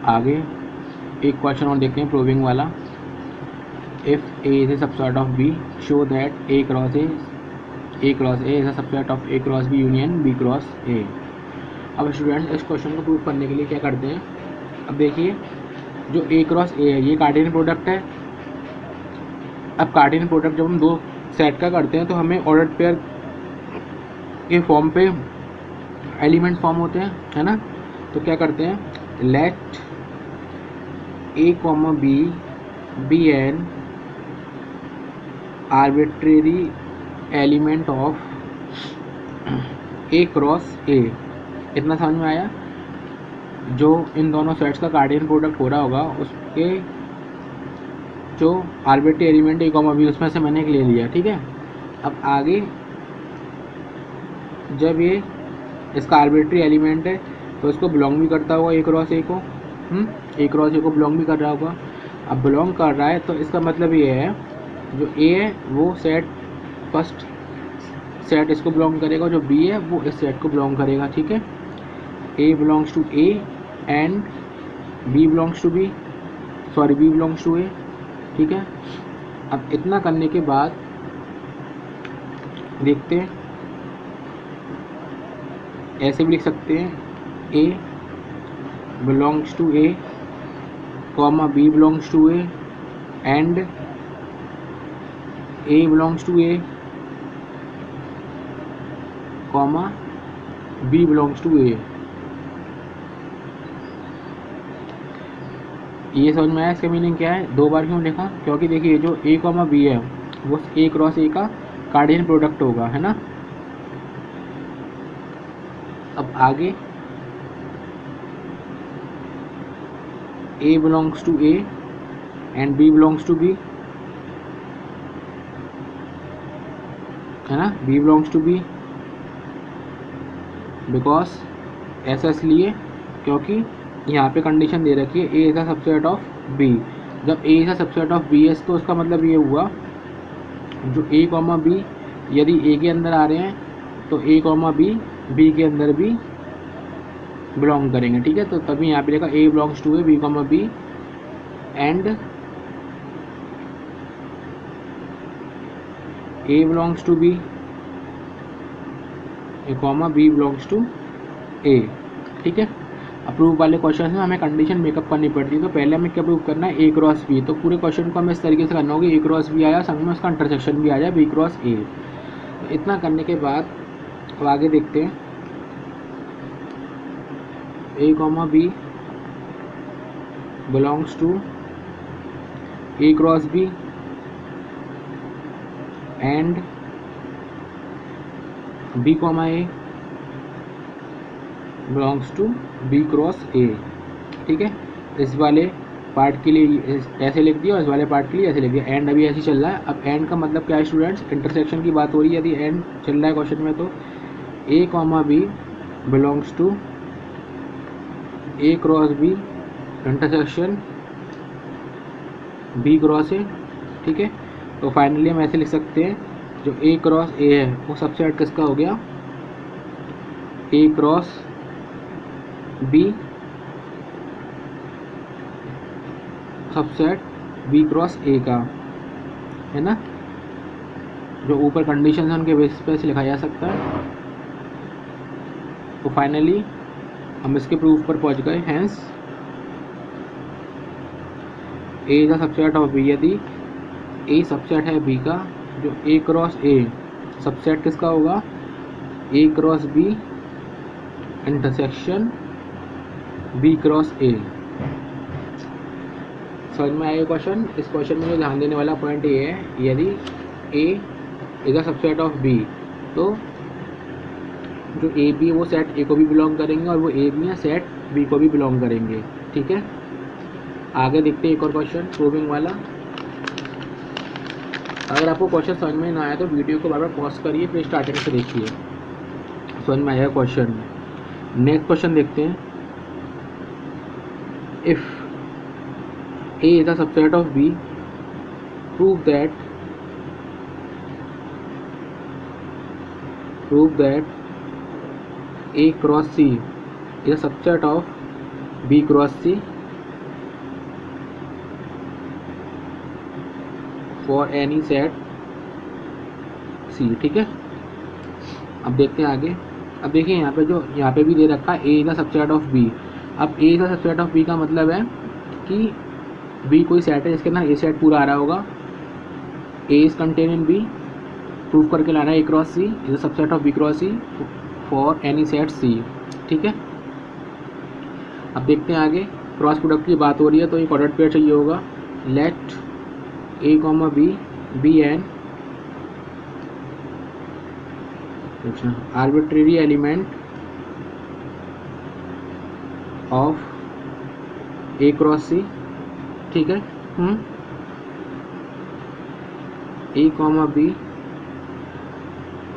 आगे एक क्वेश्चन और देखते हैं प्रूविंग वाला। If A is a subset of B, show that A cross A is a subset of A cross B union B cross A. अब students इस question को प्रूव करने के लिए क्या करते हैं, अब देखिए जो ए क्रॉस ए है ये कार्टेशियन प्रोडक्ट है। अब कार्टेशियन प्रोडक्ट जब हम दो सेट का करते हैं तो हमें ऑर्डर पेयर के फॉर्म पे एलिमेंट फॉर्म होते हैं, है ना। तो क्या करते हैं, let A comma B an arbitrary element of A cross A. इतना समझ में आया। जो इन दोनों सेट्स का कार्टेशियन प्रोडक्ट हो रहा होगा उसके जो आर्बिट्रेरी एलिमेंट ए कॉमा बी उसमें से मैंने एक ले लिया, ठीक है। अब आगे जब ये इसका आर्बिट्रेरी एलिमेंट है तो इसको बिलोंग भी करता होगा ए क्रॉस ए को, ए क्रॉस ए को बिलोंग भी कर रहा होगा। अब बिलोंग कर रहा है तो इसका मतलब ये है जो ए है वो सेट फर्स्ट सेट इसको बिलोंग करेगा, जो बी है वो इस सेट को बिलोंग करेगा, ठीक है। A belongs to A and B belongs to B, sorry B belongs to A, ठीक है। अब इतना करने के बाद देखते हैं, ऐसे भी लिख सकते हैं A belongs to A comma B belongs to A and A belongs to A comma B belongs to A. ये समझ में आया इसका मीनिंग क्या है। दो बार क्यों लिखा, क्योंकि देखिए जो ए कॉमा बी है वो ए क्रॉस ए का कार्टेशियन प्रोडक्ट होगा, है ना। अब आगे A belongs to A and B belongs to B, है ना, B belongs to B, because ऐसा इसलिए क्योंकि यहाँ पे कंडीशन दे रखी है A is a subset of B. जब A is a subset of B है तो उसका मतलब ये हुआ जो ए कॉमा बी यदि ए के अंदर आ रहे हैं तो ए कॉमा बी के अंदर भी बिलोंग करेंगे, ठीक है। तो तभी यहाँ पे लिखा A belongs to A B comma B and A belongs to B A comma B belongs to A, ठीक है। अप्रूव वाले क्वेश्चन में हमें कंडीशन मेकअप करनी पड़ती है। तो पहले हमें क्या प्रूव करना है, ए क्रॉस बी। तो पूरे क्वेश्चन को हमें इस तरीके से करना होगा, ए क्रॉस बी आया संग में उसका इंटरसेक्शन भी आ जाए बी क्रॉस ए। तो इतना करने के बाद अब आगे देखते हैं, A comma B belongs to A cross B and B comma A belongs to B cross A, ठीक है। इस वाले पार्ट के लिए ऐसे लिख दिया और इस वाले पार्ट के लिए ऐसे लिख दिया। एंड अभी ऐसे चल रहा है। अब एंड का मतलब क्या है स्टूडेंट्स, इंटरसेक्शन की बात हो रही है। यदि एंड चल रहा है क्वेश्चन में तो A comma B belongs to A cross B intersection B cross A, ठीक है। तो फाइनली हम ऐसे लिख सकते हैं जो ए क्रॉस ए है वो सबसेट किसका हो गया, A cross B subset B cross A का, है ना। जो ऊपर कंडीशन है उनके बेसिस पे से लिखा जा सकता है। तो फाइनली हम इसके प्रूफ पर पहुंच गए। Hence A is a subset of B, यदि ए सबसेट है बी का, जो ए क्रॉस ए सबसेट किसका होगा, A cross B intersection B cross A. समझ में आया क्वेश्चन। इस क्वेश्चन में जो ध्यान देने वाला पॉइंट ये है, यदि A is a subset of B तो जो ए बी वो सेट ए को भी बिलोंग करेंगे और वो ए बी है सेट बी को भी बिलोंग करेंगे, ठीक है। आगे देखते हैं एक और क्वेश्चन प्रूविंग वाला। अगर आपको क्वेश्चन समझ में ना आया तो वीडियो को बार बार पॉज करिए फिर स्टार्टिंग से देखिए, समझ में आएगा क्वेश्चन। नेक्स्ट क्वेश्चन देखते हैं। If A is a subset of B, prove that A cross C is a subset of B cross C for any set C. ठीक है, अब देखते हैं आगे। अब देखिए यहाँ पे भी दे रखा है A is the subset of B. अब A is the subset of B का मतलब है कि बी कोई सेट है जिसके अंदर ए सेट पूरा आ रहा होगा। A is contain in B, proof करके लाना है A cross C is the subset of B cross C for any set C. ठीक है, अब देखते हैं आगे। क्रॉस प्रोडक्ट की बात हो रही है तो एक ऑर्डर पेयर चाहिए होगा। Let A comma B be an arbitrary element of A cross C. ठीक है, A comma B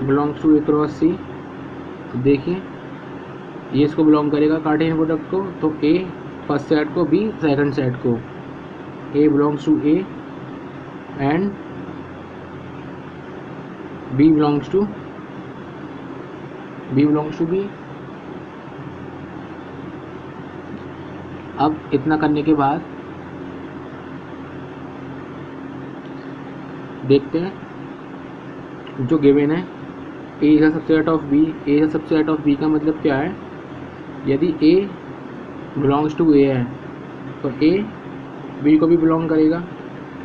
belongs to A cross C. देखिए ये इसको बिलोंग करेगा कार्टेशियन प्रोडक्ट को, तो ए फर्स्ट सेट को, बी सेकंड सेट को। A belongs to A and B belongs to B. अब इतना करने के बाद देखते हैं जो गिवन है A is a subset of B. A is a subset of B का मतलब क्या है? यदि ए बिलोंग्स टू ए है तो ए बी को भी बिलोंग करेगा,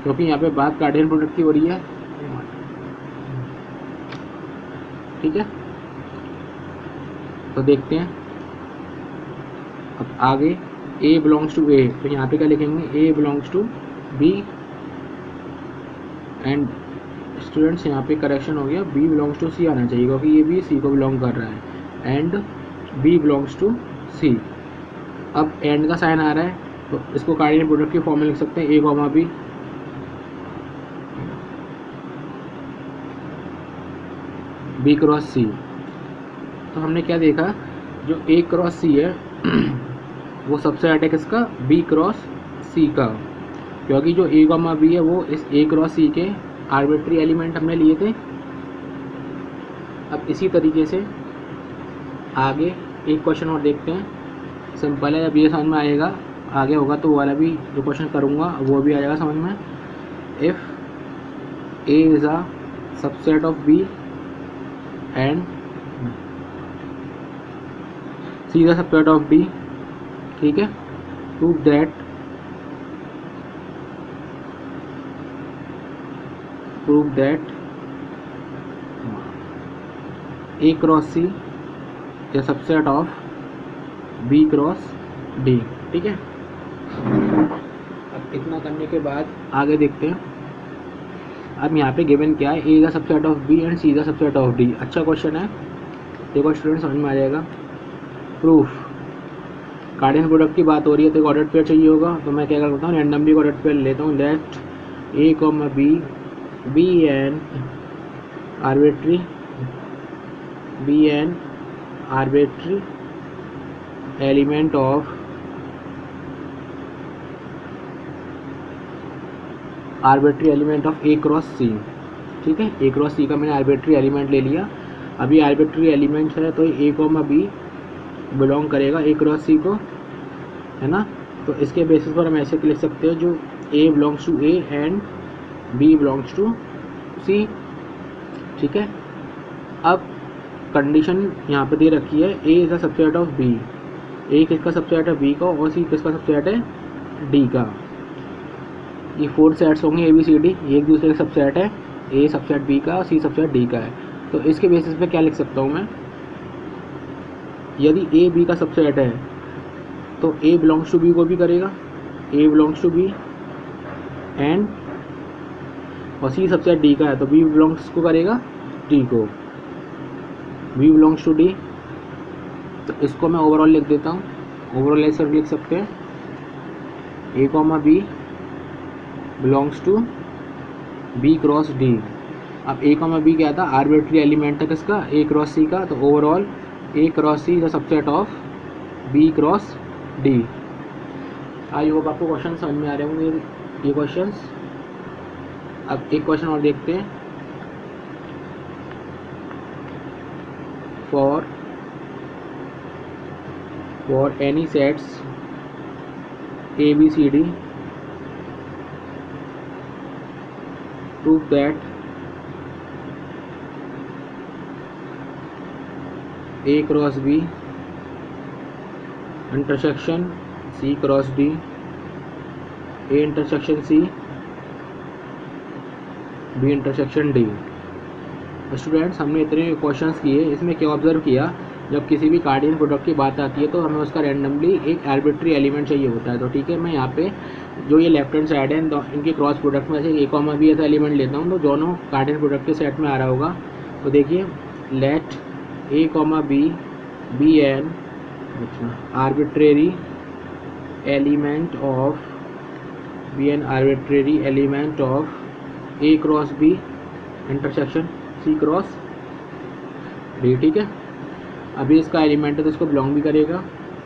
क्योंकि यहाँ पे बात कार्टेशियन प्रोडक्ट की हो रही है। ठीक है, तो देखते हैं अब आगे। ए बिलोंग्स टू ए, तो यहाँ पे क्या लिखेंगे? A belongs to B and students यहाँ पे करेक्शन हो गया, बी बिलोंग्स टू सी आना चाहिए क्योंकि ये भी सी को बिलोंग कर रहा है। एंड बी बिलोंग्स टू सी। अब एंड का साइन आ रहा है तो इसको कार्टेशियन प्रोडक्ट की फॉर्म में लिख सकते हैं A comma B B cross सी। तो हमने क्या देखा, जो ए क्रॉस सी है वो सबसेट है किसका? बी क्रॉस सी का, क्योंकि जो ए कॉमा बी है वो इस ए क्रॉस सी के आर्बिट्री एलिमेंट हमने लिए थे। अब इसी तरीके से आगे एक क्वेश्चन और देखते हैं, सिंपल है। जब ये समझ में आएगा आगे होगा तो वो वाला भी जो क्वेश्चन करूँगा वो भी आ जाएगा समझ में। If A is a subset of B and C is a subset of D. ठीक है, prove that A cross C is a subset of B cross D. ठीक है, अब इतना करने के बाद आगे देखते हैं। अब यहाँ पे गिवन क्या है? A is a subset of B and C is a subset of D. अच्छा क्वेश्चन है, देखो स्टूडेंट समझ में आ जाएगा। प्रूफ, कार्टेशियन प्रोडक्ट की बात हो रही है तो एक ऑर्डर पेयर चाहिए होगा, तो मैं क्या करता हूँ रैंडमली ऑर्डर पेयर लेता हूँ। Let A comma B be an arbitrary element of A cross C. ठीक है, ए क्रॉस सी का मैंने आर्बिट्री एलिमेंट ले लिया। अभी आर्बिट्री एलिमेंट है तो ए कॉमा बी बिलोंग करेगा ए क्रॉस सी को, है ना। तो इसके बेसिस पर हम ऐसे लिख सकते हैं, जो A belongs to A and B belongs to C. ठीक है, अब कंडीशन यहाँ पे दे रखी है, A is a subset of B. A किसका सबसेट है? बी का, और सी किसका सबसेट है? डी का। ये 4 सेट्स होंगे ए बी सी डी, ये एक दूसरे का सबसेट है। ए सबसेट बी का और सी सबसेट डी का है। तो इसके बेसिस पे क्या लिख सकता हूँ मैं? यदि ए बी का सबसेट है तो ए बिलोंग्स टू बी को भी करेगा, ए बिलोंग्स टू बी एंड, और सी सबसेट डी का है तो बी बिलोंग्स को करेगा डी को, बी बिलोंग्स टू डी। तो इसको मैं ओवरऑल लिख देता हूँ। ओवरऑल ऐसे लिख सकते हैं, A comma B belongs to B cross D. अब ए कॉमा बी क्या था? आर्बिट्री एलिमेंट था किसका? ए क्रॉस सी का। तो overall A cross C is a subset of B cross D. I hope आपको क्वेश्चन समझ में आ रहे होंगे ये क्वेश्चंस। अब एक क्वेश्चन और देखते हैं। For any sets A B C D proof that A cross B intersection C cross D, A intersection C B intersection D. Students, हमने इतने क्वेश्चंस किए, इसमें क्या ऑब्जर्व किया, जब किसी भी कार्डियन प्रोडक्ट की बात आती है तो हमें उसका रैंडमली एक आर्बिट्री एलिमेंट चाहिए होता है। तो ठीक है, मैं यहाँ पे जो ये लेफ्ट हैंड साइड है इनके क्रॉस प्रोडक्ट में से ए कॉमा बी ऐसा एलिमेंट लेता हूँ, तो दोनों कार्डियन प्रोडक्ट के सेट में आ रहा होगा। तो देखिए, let A comma B be an arbitrary element of A cross B intersection C cross D. ठीक है, अभी इसका एलिमेंट है तो इसको बिलोंग भी करेगा।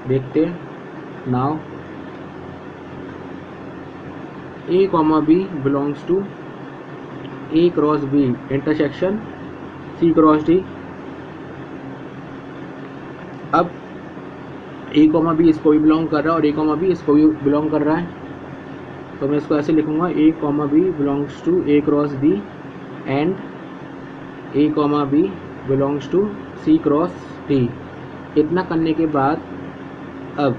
देखते हैं। Now A comma B belongs to A cross B intersection C cross D. अब ए कॉमा बी इसको भी बिलोंग कर रहा है और ए कॉमा बी इसको भी बिलोंग कर रहा है, तो मैं इसको ऐसे लिखूंगा, A comma B belongs to A cross B and A comma B belongs to C cross D. इतना करने के बाद अब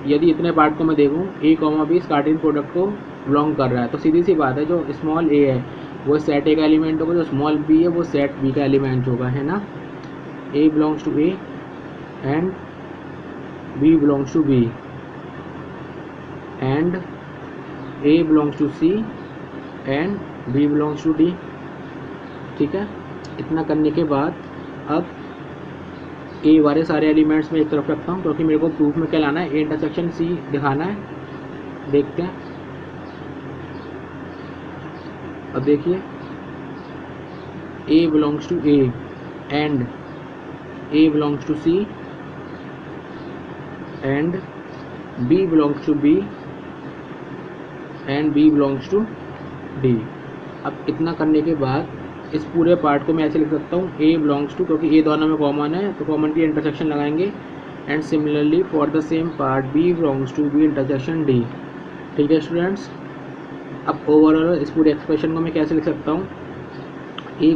यदि इतने पार्ट को मैं देखूं, ए कॉमा बी इस कार्टेशियन प्रोडक्ट को बिलोंग कर रहा है, तो सीधी सी बात है, जो स्मॉल ए है वो सेट ए का एलिमेंट होगा, जो स्मॉल बी है वो सेट बी का एलिमेंट होगा, है ना। A belongs to A and B belongs to B and A belongs to C and B belongs to D. ठीक है, इतना करने के बाद अब ए वाले सारे एलिमेंट्स में एक तरफ रखता हूँ, क्योंकि मेरे को प्रूफ में क्या लाना है, ए इंटरसेक्शन सी दिखाना है। देखते हैं। अब देखिए, A belongs to A and A belongs to C and B belongs to B and B belongs to D. अब इतना करने के बाद इस पूरे पार्ट को मैं ऐसे लिख सकता हूँ, ए बिलोंग्स टू, क्योंकि ए दोनों में कॉमन है तो कॉमन की इंटरसेक्शन लगाएंगे, and similarly for the same part B belongs to B intersection D. ठीक है स्टूडेंट्स, अब ओवरऑल इस पूरे एक्सप्रेशन को मैं कैसे लिख सकता हूँ, A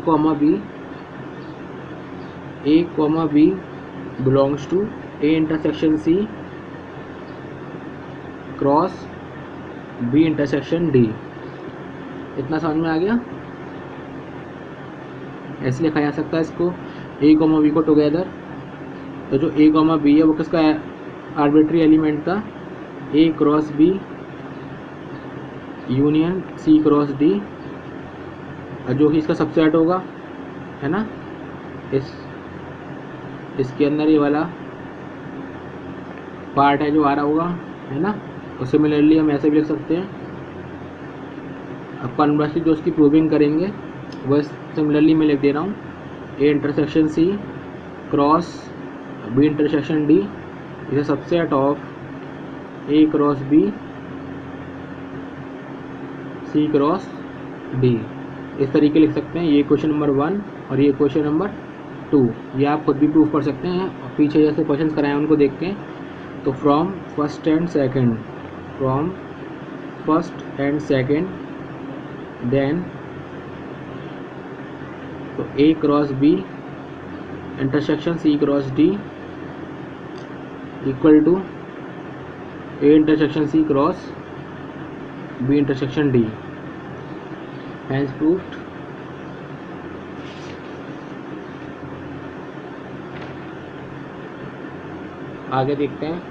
comma B belongs to A intersection C cross B intersection D. इतना समझ में आ गया। ऐसे लिखा जा सकता है इसको, ए कॉमा बी को टुगेदर, तो जो ए कॉमा बी है वो किसका आर्बिट्री एलिमेंट था, A cross B union C cross D, जो कि इसका सबसेट होगा, है ना। इसके अंदर ये वाला पार्ट है जो आ रहा होगा, है ना। और सिमिलरली हम ऐसे भी लिख सकते हैं। अब कन्वर्सली जो उसकी प्रूविंग करेंगे वह सिमिलरली मैं लिख दे रहा हूँ, A intersection C cross B intersection D is a subset of A cross B C cross D. इस तरीके लिख सकते हैं। ये क्वेश्चन नंबर 1 और ये क्वेश्चन नंबर 2, ये आप खुद भी प्रूव कर सकते हैं। और पीछे जैसे क्वेश्चन कराए उनको देख के, तो from first and second then, तो A cross B intersection C cross D equal to A intersection C cross B intersection D. Hence proved. आगे देखते हैं।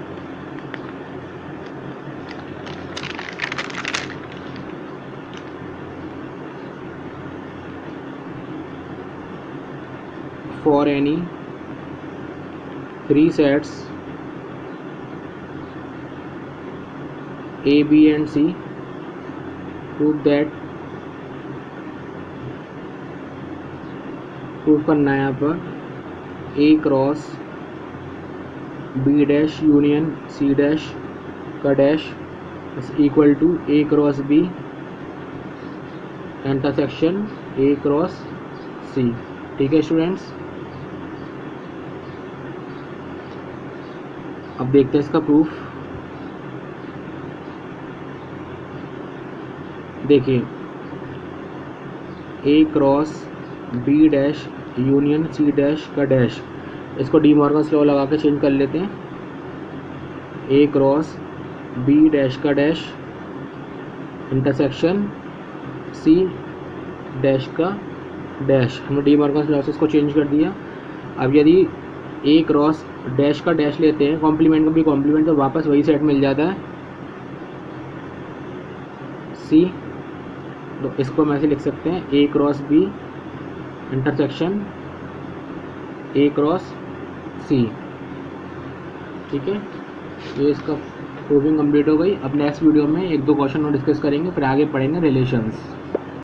For any 3 sets A, B and C, prove करना है यहाँ पर A cross B dash union C dash का dash equal to A cross B intersection A cross C। ठीक है स्टूडेंट्स, अब देखते हैं इसका प्रूफ। देखिए, A cross B dash union C dash का डैश, इसको डी मॉर्गन्स लॉ लगा के चेंज कर लेते हैं। ए क्रॉस बी डैश का डैश इंटरसेक्शन सी डैश का डैश, हमने डी मॉर्गन्स लॉ से इसको चेंज कर दिया। अब यदि ए क्रॉस डैश का डैश लेते हैं, कॉम्प्लीमेंट का भी कॉम्प्लीमेंट, तो वापस वही सेट मिल जाता है सी। तो इसको हम ऐसे लिख सकते हैं A cross B intersection A cross C. ठीक है, ये इसका प्रूविंग कंप्लीट हो गई। अब नेक्स्ट वीडियो में 1-2 क्वेश्चन और डिस्कस करेंगे, फिर आगे पढ़ेंगे रिलेशंस।